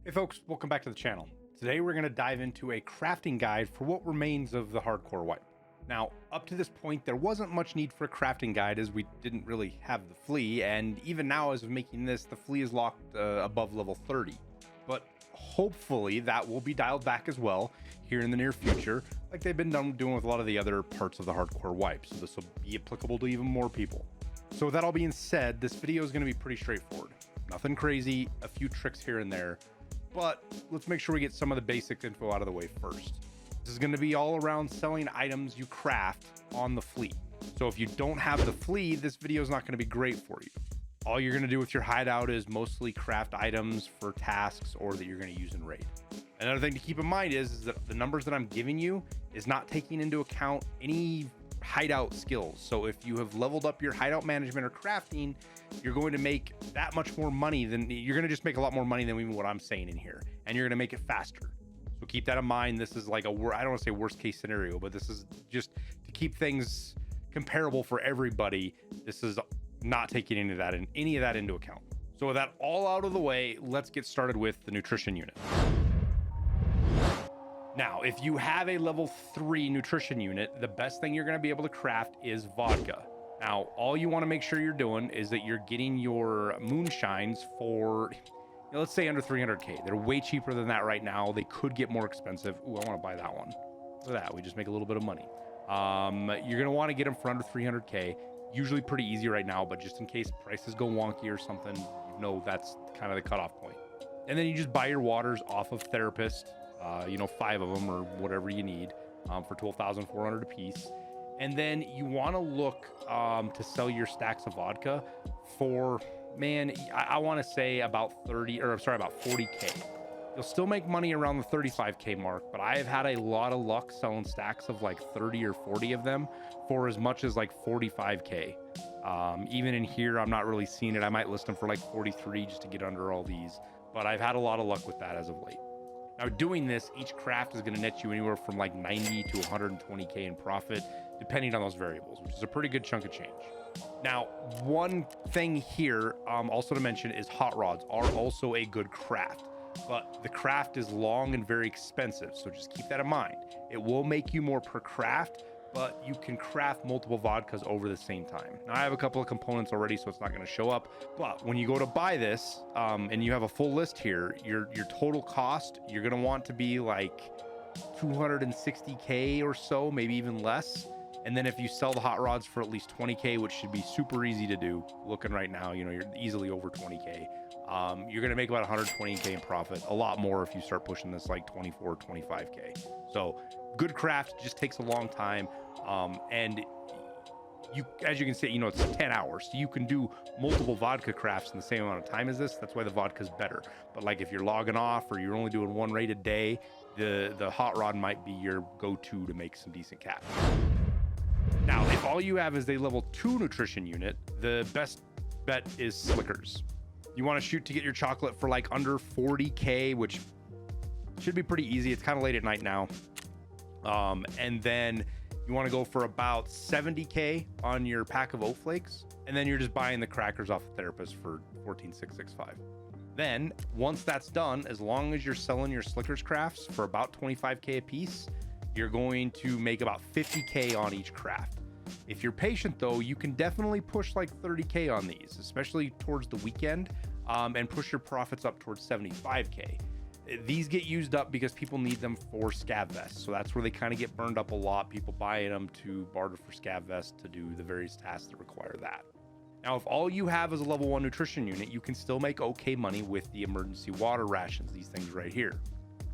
Hey folks, welcome back to the channel. Today we're going to dive into a crafting guide for what remains of the hardcore wipe. Now, up to this point, there wasn't much need for a crafting guide as we didn't really have the flea, and even now as of making this, the flea is locked above level 30. But hopefully that will be dialed back as well here in the near future, like they've been doing with a lot of the other parts of the hardcore wipe, so this will be applicable to even more people. So with that all being said, this video is going to be pretty straightforward. Nothing crazy, a few tricks here and there. But let's make sure we get some of the basic info out of the way first. This is going to be all around selling items you craft on the flea. So if you don't have the flea, this video is not going to be great for you. All you're going to do with your hideout is mostly craft items for tasks or that you're going to use in raid. Another thing to keep in mind is that the numbers that I'm giving you is not taking into account any hideout skills. So if you have leveled up your hideout management or crafting, you're going to make that much more money than you're going to just make a lot more money than even what I'm saying in here, and you're going to make it faster. So keep that in mind. This is like I don't want to say worst case scenario, but this is just to keep things comparable for everybody. This is not taking any of that into account. So with that all out of the way, let's get started with the nutrition unit. Now, if you have a level 3 nutrition unit, the best thing you're going to be able to craft is vodka. Now, all you want to make sure you're doing is that you're getting your moonshines for, let's say under 300k. They're way cheaper than that right now. They could get more expensive. Ooh, I want to buy that one. Look at that. We just make a little bit of money. You're going to want to get them for under 300k. Usually pretty easy right now, but just in case prices go wonky or something, you know that's kind of the cutoff point. And then you just buy your waters off of Therapist. 5 of them or whatever you need for 12,400 a piece. And then you want to look to sell your stacks of vodka for, I want to say about 40k. You'll still make money around the 35k mark, but I have had a lot of luck selling stacks of like 30 or 40 of them for as much as like 45k. Even in here, I'm not really seeing it. I might list them for like 43 just to get under all these, but I've had a lot of luck with that as of late. Now, doing this, each craft is going to net you anywhere from like 90 to 120k in profit, depending on those variables, which is a pretty good chunk of change. Now, one thing here also to mention is hot rods are also a good craft, but the craft is long and very expensive, so just keep that in mind. It will make you more per craft, but you can craft multiple vodkas over the same time. Now, I have a couple of components already, so it's not going to show up. But when you go to buy this, and you have a full list here, your total cost, you're going to want to be like 260k or so, maybe even less. And then if you sell the hot rods for at least 20k, which should be super easy to do, looking right now, you're easily over 20k. You're going to make about 120k in profit, a lot more if you start pushing this like 24, 25k. So good craft just takes a long time. And as you can see, it's 10 hours. So you can do multiple vodka crafts in the same amount of time as this. That's why the vodka's better. But like if you're logging off or you're only doing one raid a day, the hot rod might be your go-to to make some decent cash. Now, if all you have is a level 2 nutrition unit, the best bet is slickers. You want to shoot to get your chocolate for like under 40k, which should be pretty easy. It's kind of late at night now. And then you want to go for about 70k on your pack of oat flakes, and then you're just buying the crackers off the Therapist for 14,665. Then once that's done, as long as you're selling your slickers crafts for about 25k a piece, you're going to make about 50k on each craft. If you're patient though, you can definitely push like 30k on these, especially towards the weekend, and push your profits up towards 75k. These get used up because people need them for scav vests. So that's where they kind of get burned up a lot. People buying them to barter for scav vests to do the various tasks that require that. Now, if all you have is a level 1 nutrition unit, you can still make okay money with the emergency water rations, these things right here.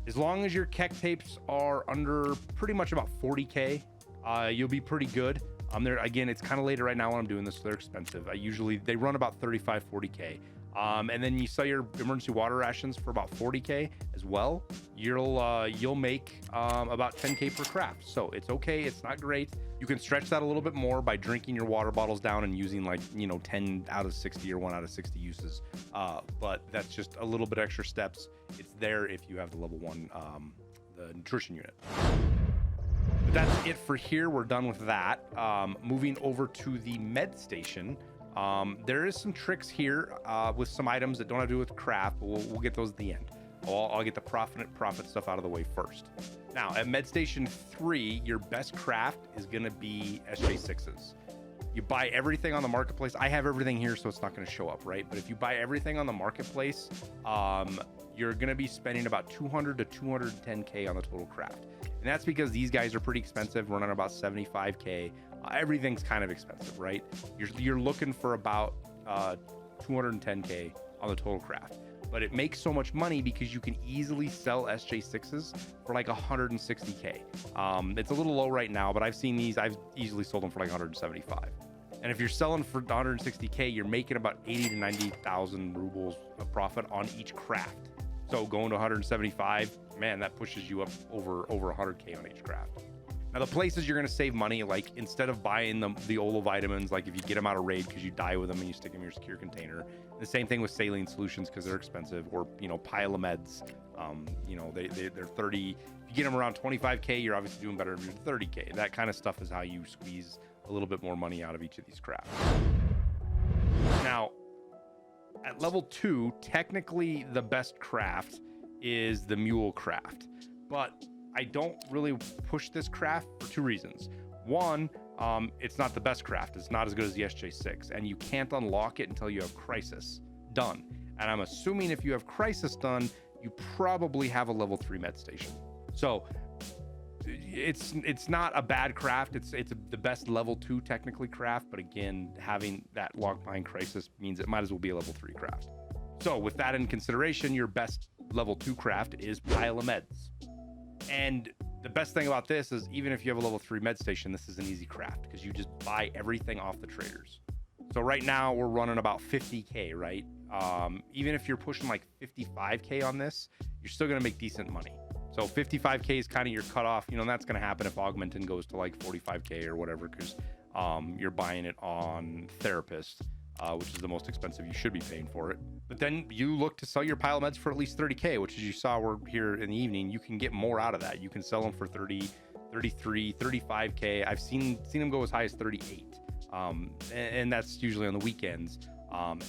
As long as your kek tapes are under pretty much about 40k, you'll be pretty good. Again, it's kind of later right now when I'm doing this, so they're expensive. They run about 35, 40k. And then you sell your emergency water rations for about 40k as well. You'll make about 10k per craft. So it's okay. It's not great. You can stretch that a little bit more by drinking your water bottles down and using 10 out of 60 or 1 out of 60 uses. But that's just a little bit extra steps. It's there if you have the level 1, the nutrition unit. But that's it for here. We're done with that. Moving over to the Medstation. There is some tricks here with some items that don't have to do with craft, but we'll get those at the end. I'll get the profit stuff out of the way first. Now at Medstation 3, your best craft is going to be SJ6s. You buy everything on the marketplace. I have everything here, so it's not going to show up, right? But if you buy everything on the marketplace, you're going to be spending about 200 to 210K on the total craft. And that's because these guys are pretty expensive, running about 75K. Everything's kind of expensive, right? You're looking for about 210K on the total craft. But it makes so much money because you can easily sell SJ6s for like 160K. It's a little low right now, but I've seen these. I've easily sold them for like 175. And if you're selling for 160K, you're making about 80 to 90,000 rubles of profit on each craft. So going to 175, man, that pushes you up over 100K on each craft. Now, the places you're going to save money, like instead of buying the Olo vitamins, like if you get them out of raid because you die with them and you stick them in your secure container, the same thing with saline solutions because they're expensive, or, you know, pile of meds, you know, they're 30. If you get them around 25K, you're obviously doing better than 30K. That kind of stuff is how you squeeze a little bit more money out of each of these crafts. Now, at level 2, technically the best craft is the mule craft, but I don't really push this craft for 2 reasons. One, it's not the best craft. It's not as good as the SJ6, and you can't unlock it until you have Crisis done. And I'm assuming if you have Crisis done, you probably have a level 3 Medstation. So it's not a bad craft. It's the best level 2 technically craft, but again, having that locked behind Crisis means it might as well be a level 3 craft. So with that in consideration, your best level 2 craft is Pile of Meds. And the best thing about this is even if you have a level 3 Medstation, this is an easy craft because you just buy everything off the traders. So right now we're running about 50K, right? Even if you're pushing like 55K on this, you're still going to make decent money. So 55K is kind of your cutoff, you know, and that's going to happen if Augmentin goes to like 45K or whatever, because you're buying it on Therapist, which is the most expensive. You should be paying for it. But then you look to sell your pile of meds for at least 30K, which as you saw, we're here in the evening, you can get more out of that. You can sell them for 30, 33, 35K. I've seen them go as high as 38. And that's usually on the weekends.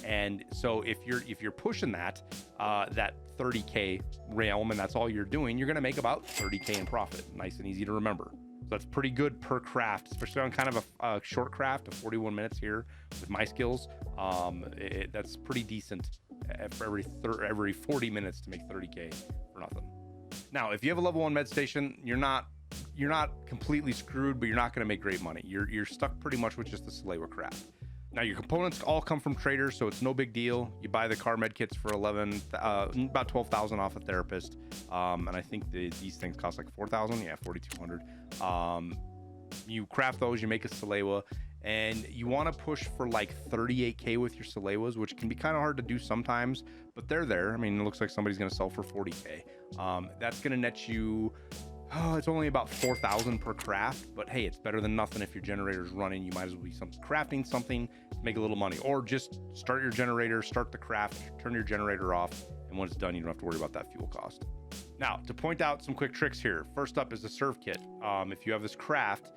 And so if you're pushing that 30K realm and that's all you're doing, you're going to make about 30K in profit. Nice and easy to remember. So that's pretty good per craft, especially on kind of a short craft of 41 minutes here with my skills. That's pretty decent for every 40 minutes to make 30K for nothing. Now, if you have a level 1 Medstation, you're not completely screwed, but you're not going to make great money. You're stuck pretty much with just the Salewa craft. Now, your components all come from traders, so it's no big deal. You buy the car med kits for about 12,000 off a Therapist, and I think these things cost like 4,000. Yeah, 4,200. You craft those, you make a Salewa, and you want to push for like 38K with your Salewas, which can be kind of hard to do sometimes, but they're there. I mean, it looks like somebody's going to sell for 40K. That's going to net you. Oh, it's only about 4,000 per craft, but hey, it's better than nothing. If your generator's running, you might as well be crafting something to make a little money, or just start your generator, start the craft, turn your generator off, and when it's done, you don't have to worry about that fuel cost. Now, to point out some quick tricks here. First up is the serve kit. If you have this craft,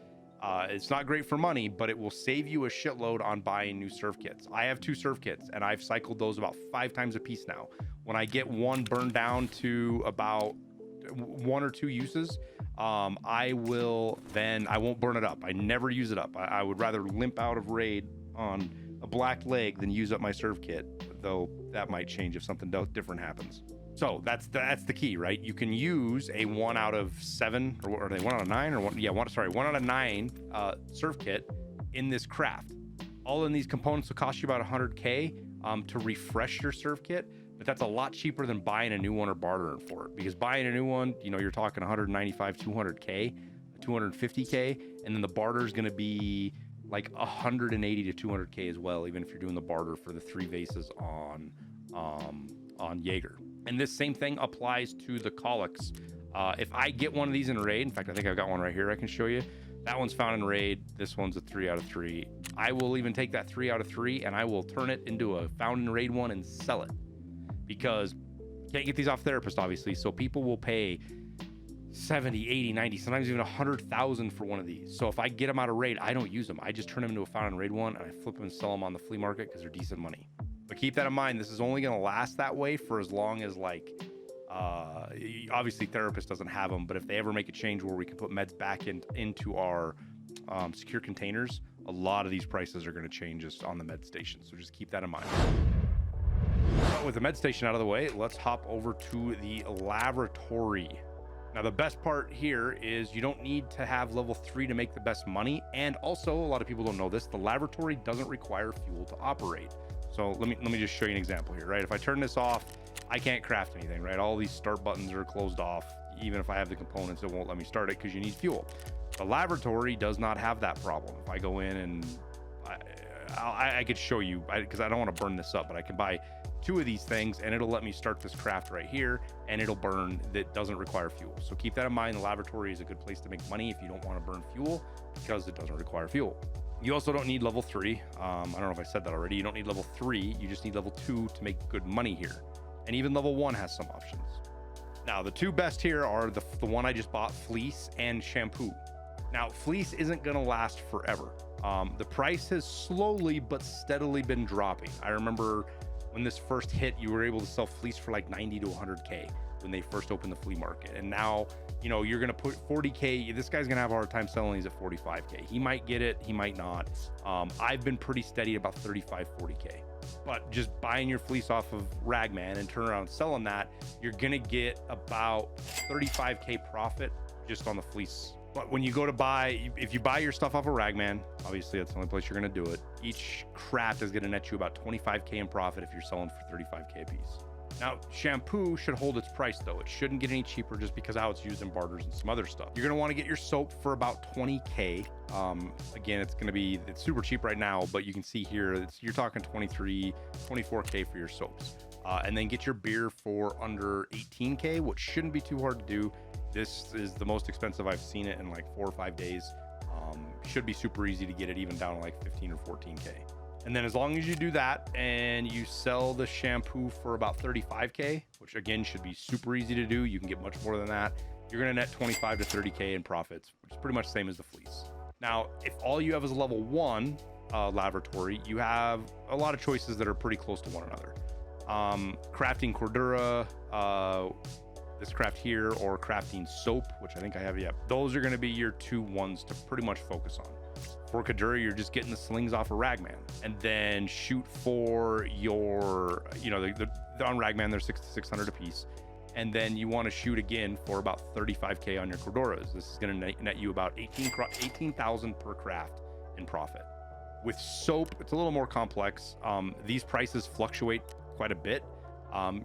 it's not great for money, but it will save you a shitload on buying new serve kits. I have 2 serve kits, and I've cycled those about 5 times a piece now. When I get one burned down to about 1 or 2 uses, I won't burn it up. I never use it up. I would rather limp out of raid on a black leg than use up my serve kit, though that might change if something different happens. So that's the key, right? You can use a 1 out of 7, or are they 1 out of 9 or 1? Yeah, 1 out of 9 serve kit in this craft. All in these components will cost you about 100K to refresh your serve kit. But that's a lot cheaper than buying a new one or bartering for it, because buying a new one, you know, you're talking 195, 200K, 250K, and then the barter is going to be like 180 to 200K as well, even if you're doing the barter for the 3 vases on Jaeger. And this same thing applies to the Colics. If I get one of these in raid, in fact, I think I've got one right here I can show you. That one's found in raid. This one's a 3 out of 3. I will even take that 3 out of 3 and I will turn it into a found in raid one and sell it. Because you can't get these off Therapist, obviously, so people will pay 70, 80, 90, sometimes even 100,000 for one of these. So if I get them out of raid, I don't use them. I just turn them into a found in raid one and I flip them and sell them on the flea market because they're decent money. But keep that in mind, this is only going to last that way for as long as like Obviously Therapist doesn't have them, but if they ever make a change where we can put meds back into our secure containers, a lot of these prices are going to change just on the Medstation. So just keep that in mind. But with the Medstation out of the way, let's hop over to the Lavatory. Now, the best part here is you don't need to have level 3 to make the best money. And also, a lot of people don't know this, the Lavatory doesn't require fuel to operate. So let me just show you an example here, right? If I turn this off, I can't craft anything, right? All these start buttons are closed off. Even if I have the components, it won't let me start it because you need fuel. The Lavatory does not have that problem. If I go in and I could show you, because I don't want to burn this up, but I can buy 2 of these things and it'll let me start this craft right here, and it'll burn. That doesn't require fuel. So keep that in mind. The Lavatory is a good place to make money if you don't want to burn fuel, because it doesn't require fuel. You also don't need level 3. I don't know if I said that already. You don't need level 3. You just need level 2 to make good money here. And even level 1 has some options. Now, the 2 best here are the one I just bought, Fleece and Shampoo. Now, Fleece isn't going to last forever. The price has slowly but steadily been dropping. I remember when this first hit, you were able to sell Fleece for like 90 to 100K when they first opened the flea market. And now, you know, you're going to put 40K. This guy's going to have a hard time selling these at 45K. He might get it. He might not. I've been pretty steady about 35, 40K. But just buying your Fleece off of Ragman and turn around and selling that, you're going to get about 35K profit just on the Fleece. But when you go to buy, if you buy your stuff off of Ragman, obviously that's the only place you're going to do it. Each craft is going to net you about 25K in profit if you're selling for 35K a piece. Now, Shampoo should hold its price though. It shouldn't get any cheaper just because of how it's used in barters and some other stuff. You're going to want to get your soap for about 20K. Again, it's super cheap right now, but you can see here, you're talking 23, 24K for your soaps. And then get your beer for under 18K, which shouldn't be too hard to do. This is the most expensive I've seen it in like 4 or 5 days. Should be super easy to get it even down to like 15 or 14K. And then as long as you do that and you sell the Shampoo for about 35K, which again should be super easy to do, you can get much more than that. You're going to net 25 to 30K in profits, which is pretty much the same as the Fleece. Now, if all you have is a level 1 Lavatory, you have a lot of choices that are pretty close to one another. Crafting Cordura, this craft here, or crafting soap, which I think I have. Yeah, those are going to be your 2 ones to pretty much focus on. For Cordura, you're just getting the slings off of Ragman, and then shoot for your, you know, the on Ragman they're 600 to 600 a piece, and then you want to shoot again for about 35K on your Corduras. This is going to net you about 18,000 per craft in profit. With soap, it's a little more complex. These prices fluctuate quite a bit.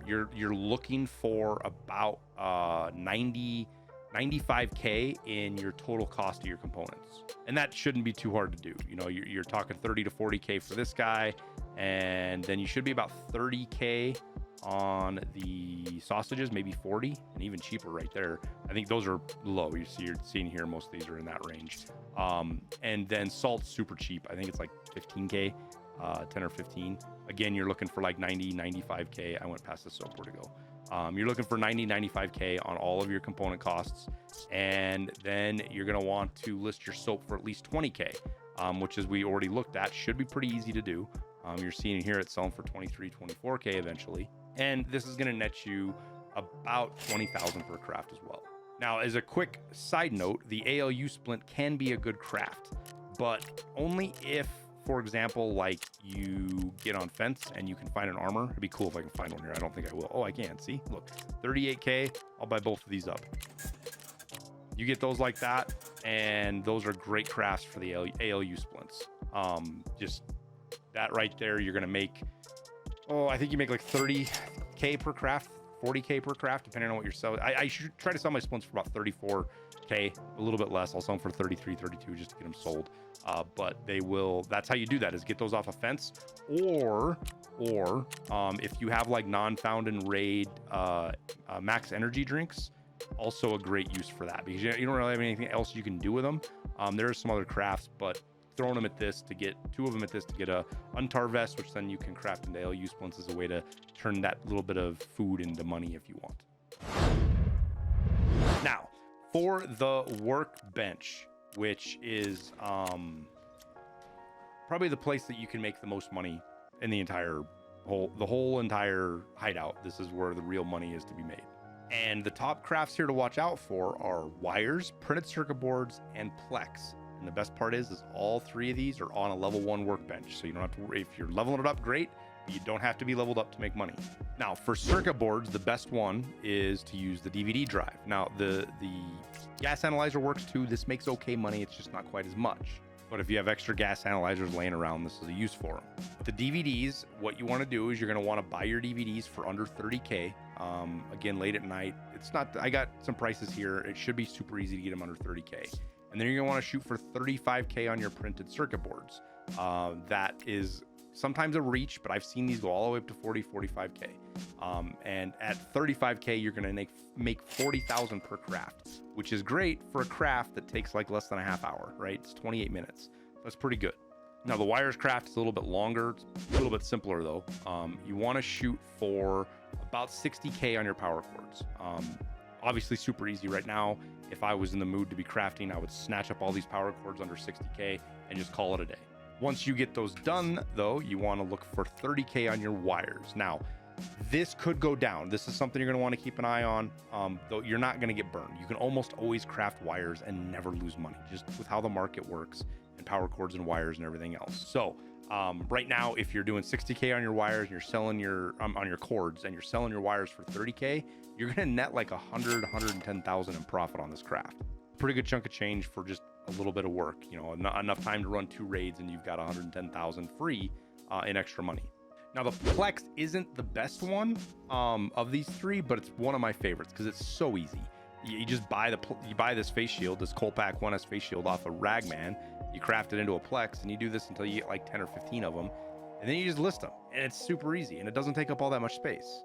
You're looking for about 95K in your total cost of your components, and that shouldn't be too hard to do. You know, you're talking 30 to 40K for this guy, and then you should be about 30K on the sausages, maybe 40, and even cheaper right there. I think those are low. You're seeing here, most of these are in that range. And then salt's super cheap. I think it's like 15K. 10 or 15. Again, you're looking for like 90, 95K. I went past the soap, where to go. You're looking for 90, 95K on all of your component costs. And then you're going to want to list your soap for at least 20K, which, as we already looked at, should be pretty easy to do. You're seeing here it's selling for 23, 24K eventually. And this is going to net you about 20,000 per craft as well. Now, as a quick side note, the ALU splint can be a good craft, but only if, for example, like you get on fence and you can find an armor. It'd be cool if I can find one here. I don't think I will. Oh, I can. See, look, 38K. I'll buy both of these up. You get those like that, and those are great crafts for the ALU splints. Just that right there, you're gonna make, I think you make like 30K per craft, 40K per craft, depending on what you're selling. I should try to sell my splints for about 34K, a little bit less. I'll sell them for 33, 32 just to get them sold. But they will, that's how you do that, is get those off a fence, or if you have like non-found in raid max energy drinks, also a great use for that, because you don't really have anything else you can do with them. There are some other crafts, but throwing them at this to get 2 of them at this to get a untar vest, which then you can craft into ALU splints, as a way to turn that little bit of food into money if you want. Now, for the workbench, which is probably the place that you can make the most money in the whole entire hideout. This is where the real money is to be made. And the top crafts here to watch out for are wires, printed circuit boards, and plex. And the best part is all three of these are on a level 1 workbench. So you don't have to worry. If you're leveling it up, great. But you don't have to be leveled up to make money. Now, for circuit boards, the best one is to use the DVD drive. Now, the gas analyzer works too. This makes okay money. It's just not quite as much. But if you have extra gas analyzers laying around, this is a use for them. The DVDs, what you want to do is you're going to want to buy your DVDs for under 30K. Again, late at night. It's not, I got some prices here. It should be super easy to get them under 30K. And then you're gonna want to shoot for 35K on your printed circuit boards. That is sometimes a reach, but I've seen these go all the way up to 40, 45K. And at 35K, you're gonna make 40,000 per craft, which is great for a craft that takes like less than a half hour, right? It's 28 minutes. That's pretty good. Now the wires craft is a little bit longer, it's a little bit simpler though. You want to shoot for about 60K on your power cords. Obviously super easy right now. If I was in the mood to be crafting, I would snatch up all these power cords under 60K and just call it a day. Once you get those done though, you want to look for 30K on your wires. Now, this could go down. This is something you're going to want to keep an eye on, though you're not going to get burned. You can almost always craft wires and never lose money, just with how the market works and power cords and wires and everything else. So right now, if you're doing 60K on your wires and you're selling your on your cords and you're selling your wires for 30K, you're going to net like 110,000 in profit on this craft. Pretty good chunk of change for just a little bit of work, you know, enough time to run 2 raids and you've got 110,000 free in extra money. Now the Plex isn't the best one of these 3, but it's one of my favorites because it's so easy. You just buy this face shield, this Colpack 1S face shield off of Ragman. You craft it into a Plex, and you do this until you get like 10 or 15 of them, and then you just list them, and it's super easy, and it doesn't take up all that much space.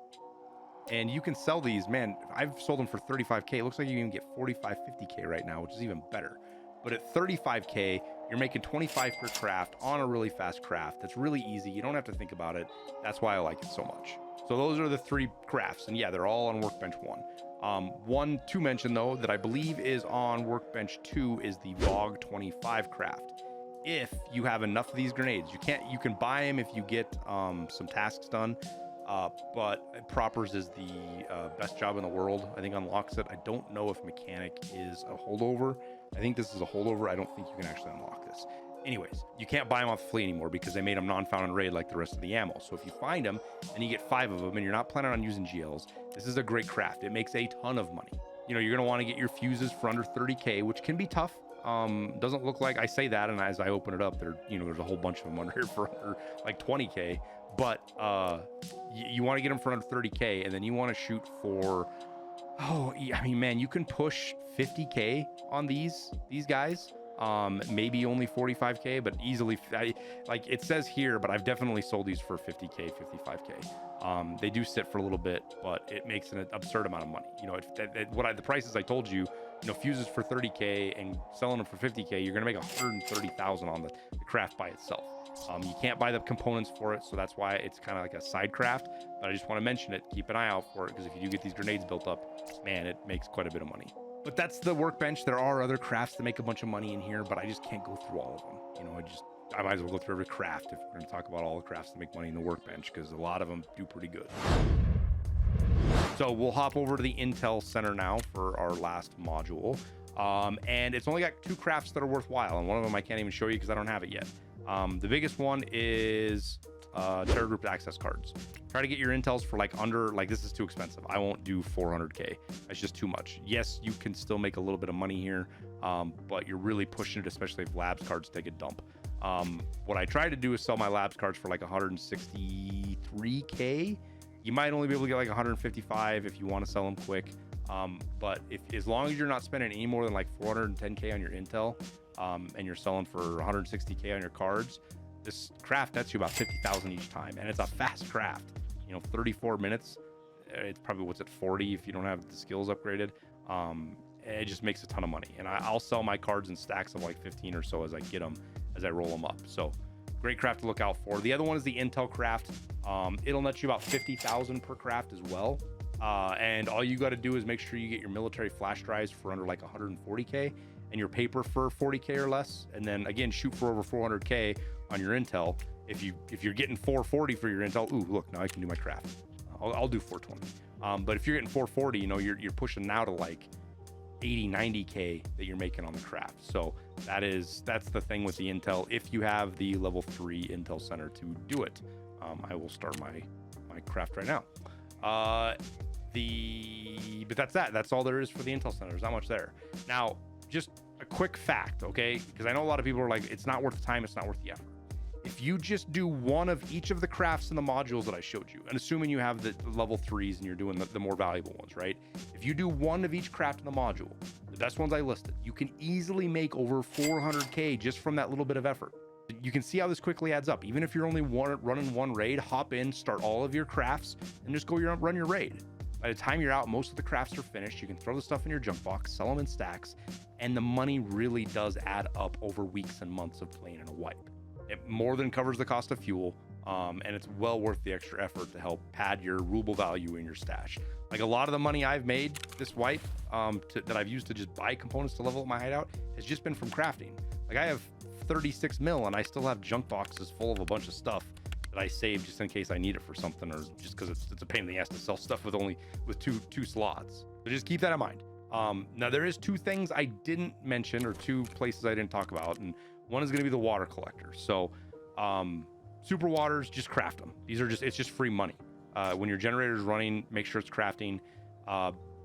And you can sell these, man. I've sold them for 35K. It looks like you can get 45, 50K right now, which is even better. But at 35K, you're making 25 per craft on a really fast craft. That's really easy. You don't have to think about it. That's why I like it so much. So those are the 3 crafts, and yeah, they're all on Workbench 1. One to mention though that I believe is on Workbench 2 is the VOG 25 craft. If you have enough of these grenades, you can buy them if you get some tasks done. But Proppers is the best job in the world. I think unlocks it. I don't know if Mechanic is a holdover. I think this is a holdover. I don't think you can actually unlock this. Anyways, you can't buy them off the flea anymore because they made them non-found in raid like the rest of the ammo. So if you find them and you get 5 of them and you're not planning on using GLs, this is a great craft. It makes a ton of money. You know, you're going to want to get your fuses for under 30K, which can be tough. Doesn't look like I say that, and as I open it up, there's a whole bunch of them under here for under like 20K. But you want to get them for under 30K, and then you want to shoot for, I mean, man, you can push 50K on these guys. Maybe only 45K, but easily, like it says here, but I've definitely sold these for 50K, 55K. They do sit for a little bit, but it makes an absurd amount of money. You know, the prices I told you, fuses for 30K and selling them for 50K, you're gonna make 130,000 on the craft by itself. You can't buy the components for it, so that's why it's kind of like a side craft, but I just want to mention it. Keep an eye out for it, because if you do get these grenades built up, man, it makes quite a bit of money. But that's the Workbench. There are other crafts that make a bunch of money in here, but I just can't go through all of them. I might as well go through every craft if we're going to talk about all the crafts that make money in the Workbench, because a lot of them do pretty good. So we'll hop over to the Intel Center now for our last module. And it's only got 2 crafts that are worthwhile, and one of them I can't even show you because I don't have it yet. The biggest one is Terror Group access cards. Try to get your intels for this is too expensive. I won't do 400K. That's just too much. Yes, you can still make a little bit of money here, but you're really pushing it, especially if labs cards take a dump. What I try to do is sell my labs cards for like 163K. You might only be able to get like 155 if you want to sell them quick. But as long as you're not spending any more than like 410K on your intel, and you're selling for 160K on your cards, this craft nets you about 50,000 each time, and it's a fast craft. 34 minutes. It's probably 40 if you don't have the skills upgraded. It just makes a ton of money, and I'll sell my cards in stacks of like 15 or so as I get them, as I roll them up. So great craft to look out for. The other one is the Intel craft. It'll net you about 50,000 per craft as well. And all you got to do is make sure you get your military flash drives for under like 140K and your paper for 40K or less. And then again, shoot for over 400K on your intel. If you're getting 440 for your intel, ooh, look, now I can do my craft. I'll do 420. But if you're getting 440, you know, you're pushing now to like 80, 90K that you're making on the craft. So that's the thing with the intel. If you have the level 3 intel center to do it, I will start my craft right now. But that's all there is for the intel center. There's not much there. Now, just a quick fact, okay? Because I know a lot of people are like, it's not worth the time, it's not worth the effort. If you just do one of each of the crafts in the modules that I showed you, and assuming you have the level 3s and you're doing the more valuable ones, right? If you do one of each craft in the module, the best ones I listed, you can easily make over 400K just from that little bit of effort. You can see how this quickly adds up. Even if you're only running one raid, hop in, start all of your crafts, and just go run your raid. By the time you're out, most of the crafts are finished. You can throw the stuff in your junk box, sell them in stacks, and the money really does add up over weeks and months of playing in a wipe. It more than covers the cost of fuel, and it's well worth the extra effort to help pad your ruble value in your stash. Like a lot of the money I've made this wipe that I've used to just buy components to level up my hideout has just been from crafting. Like I have 36 mil and I still have junk boxes full of a bunch of stuff that I saved just in case I need it for something, or just because it's a pain in the ass to sell stuff with two slots. So just keep that in mind. Now there is 2 things I didn't mention, or 2 places I didn't talk about, and one is going to be the water collector. So super waters, just craft them. It's just free money. When your generator is running, make sure it's crafting.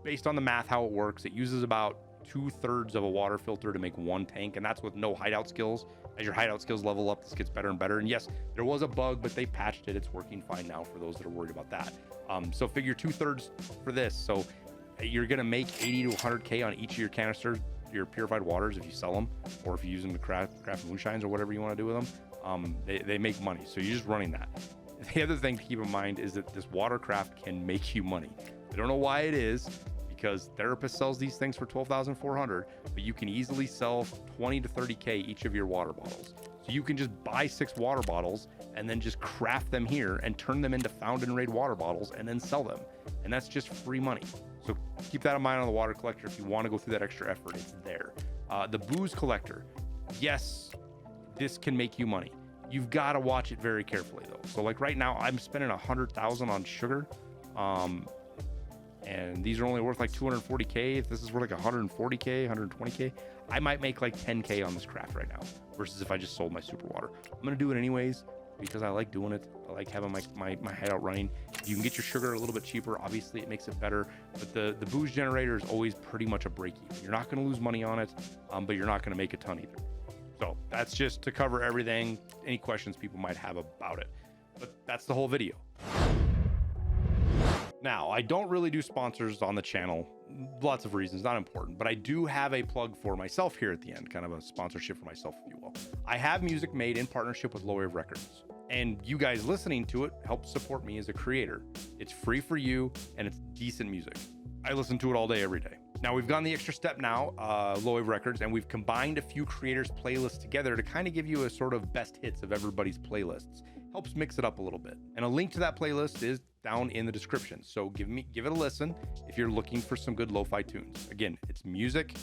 Based on the math, how it works, it uses about 2/3 of a water filter to make 1 tank, and that's with no hideout skills. As your hideout skills level up, this gets better and better. And yes, there was a bug, but they patched it. It's working fine now for those that are worried about that. So figure 2/3 for this. So you're going to make 80 to 100K on each of your canisters, your purified waters, if you sell them, or if you use them to craft moonshines or whatever you want to do with them. They make money. So you're just running that. The other thing to keep in mind is that this watercraft can make you money. I don't know why it is, because Therapist sells these things for 12,400, but you can easily sell 20 to 30K each of your water bottles. So you can just buy 6 water bottles and then just craft them here and turn them into found and raid water bottles and then sell them. And that's just free money. So keep that in mind on the water collector. If you want to go through that extra effort, it's there. The booze collector, yes, this can make you money. You've got to watch it very carefully though. So like right now, I'm spending 100,000 on sugar. And these are only worth like 240K. If this is worth like 140K, 120K, I might make like 10K on this craft right now, versus if I just sold my super water. I'm gonna do it anyways because I like doing it. I like having my hideout running. You can get your sugar a little bit cheaper. Obviously, it makes it better. But the booze generator is always pretty much a break even. You're not gonna lose money on it, but you're not gonna make a ton either. So that's just to cover everything. Any questions people might have about it. But that's the whole video. Now, I don't really do sponsors on the channel. Lots of reasons, not important, but I do have a plug for myself here at the end, kind of a sponsorship for myself, if you will. I have music made in partnership with Low Wave Records, and you guys listening to it helps support me as a creator. It's free for you, and it's decent music. I listen to it all day, every day. Now, we've gone the extra step now, Low Wave Records, and we've combined a few creators' playlists together to kind of give you a sort of best hits of everybody's playlists. Helps mix it up a little bit. And a link to that playlist is down in the description. So give it a listen if you're looking for some good lo-fi tunes. Again, it's music,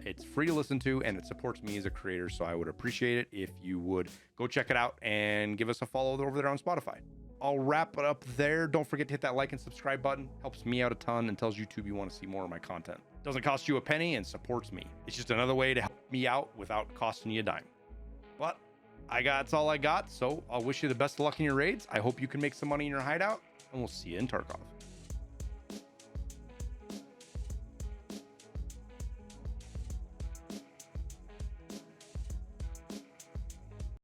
it's free to listen to, and it supports me as a creator. So I would appreciate it if you would go check it out and give us a follow over there on Spotify. I'll wrap it up there. Don't forget to hit that like and subscribe button. Helps me out a ton and tells YouTube you want to see more of my content. Doesn't cost you a penny and supports me. It's just another way to help me out without costing you a dime. But that's all I got. So I'll wish you the best of luck in your raids. I hope you can make some money in your hideout, and we'll see you in Tarkov.